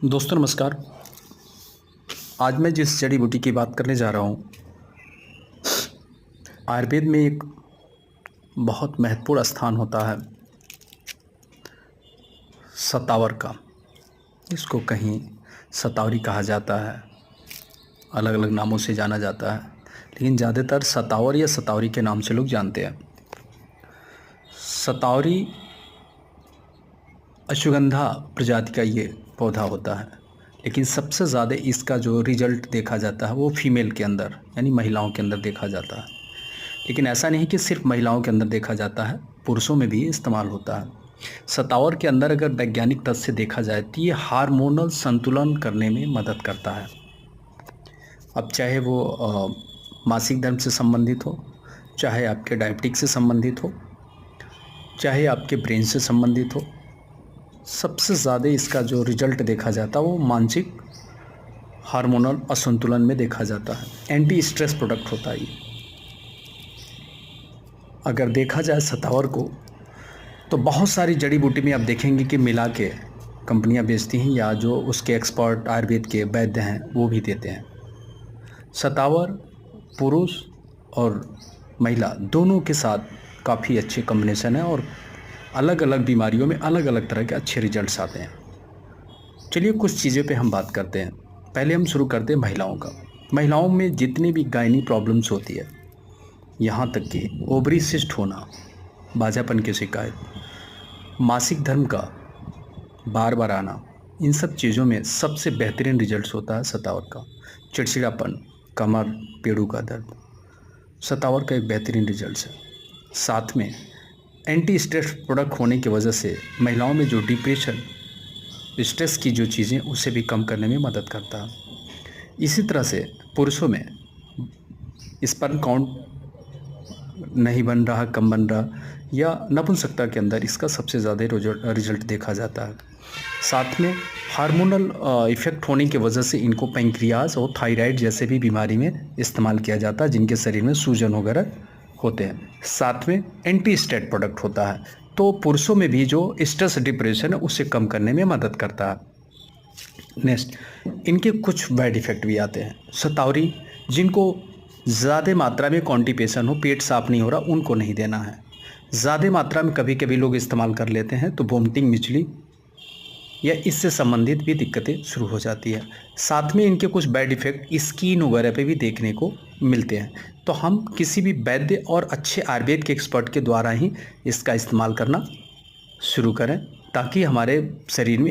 दोस्तों नमस्कार। आज मैं जिस जड़ी बूटी की बात करने जा रहा हूँ, आयुर्वेद में एक बहुत महत्वपूर्ण स्थान होता है शतावर का। इसको कहीं शतावरी कहा जाता है, अलग अलग नामों से जाना जाता है, लेकिन ज़्यादातर शतावर या शतावरी के नाम से लोग जानते हैं। शतावरी अश्वगंधा प्रजाति का ये पौधा होता है, लेकिन सबसे ज़्यादा इसका जो रिजल्ट देखा जाता है वो फीमेल के अंदर यानी महिलाओं के अंदर देखा जाता है। लेकिन ऐसा नहीं कि सिर्फ महिलाओं के अंदर देखा जाता है, पुरुषों में भी इस्तेमाल होता है। शतावर के अंदर अगर वैज्ञानिक तथ्य से देखा जाए तो ये हार्मोनल संतुलन करने में मदद करता है। अब चाहे वो मासिक धर्म से संबंधित हो, चाहे आपके डायबिटिक से संबंधित हो, चाहे आपके ब्रेन से संबंधित हो, सबसे ज़्यादा इसका जो रिजल्ट देखा जाता है वो मानसिक हार्मोनल असंतुलन में देखा जाता है। एंटी स्ट्रेस प्रोडक्ट होता है ये। अगर देखा जाए शतावर को तो बहुत सारी जड़ी बूटी में आप देखेंगे कि मिला के कंपनियां बेचती हैं, या जो उसके एक्सपर्ट आयुर्वेद के वैद्य हैं वो भी देते हैं। शतावर पुरुष और महिला दोनों के साथ काफ़ी अच्छे कॉम्बिनेशन है और अलग अलग बीमारियों में अलग अलग तरह के अच्छे रिजल्ट्स आते हैं। चलिए कुछ चीज़ों पे हम बात करते हैं। पहले हम शुरू करते हैं महिलाओं का। महिलाओं में जितनी भी गायनी प्रॉब्लम्स होती है, यहाँ तक कि ओवरी सिस्ट होना, बाजापन की शिकायत, मासिक धर्म का बार बार आना, इन सब चीज़ों में सबसे बेहतरीन रिजल्ट्स होता है शतावर का। चिड़चिड़ापन, कमर, पेड़ों का दर्द, शतावर का एक बेहतरीन रिजल्ट है। साथ में एंटी स्ट्रेस प्रोडक्ट होने की वजह से महिलाओं में जो डिप्रेशन, स्ट्रेस की जो चीज़ें उसे भी कम करने में मदद करता है। इसी तरह से पुरुषों में स्पर्म काउंट नहीं बन रहा, कम बन रहा, या नपुंसकता के अंदर इसका सबसे ज़्यादा रिजल्ट देखा जाता है। साथ में हार्मोनल इफ़ेक्ट होने की वजह से इनको पैंक्रियाज और थायराइड जैसे भी बीमारी में इस्तेमाल किया जाता है, जिनके शरीर में सूजन वगैरह होते हैं। साथ में एंटी स्टेट प्रोडक्ट होता है, तो पुरुषों में भी जो स्ट्रेस डिप्रेशन है उसे कम करने में मदद करता है। नेक्स्ट, इनके कुछ बैड इफ़ेक्ट भी आते हैं। शतावरी जिनको ज़्यादा मात्रा में कॉन्स्टिपेशन हो, पेट साफ नहीं हो रहा, उनको नहीं देना है। ज़्यादा मात्रा में कभी कभी लोग इस्तेमाल कर लेते हैं तो वोमिटिंग, मिचली या इससे संबंधित भी दिक्कतें शुरू हो जाती है। साथ में इनके कुछ बैड इफ़ेक्ट स्किन वगैरह पे भी देखने को मिलते हैं। तो हम किसी भी वैद्य और अच्छे आयुर्वेद के एक्सपर्ट के द्वारा ही इसका इस्तेमाल करना शुरू करें, ताकि हमारे शरीर में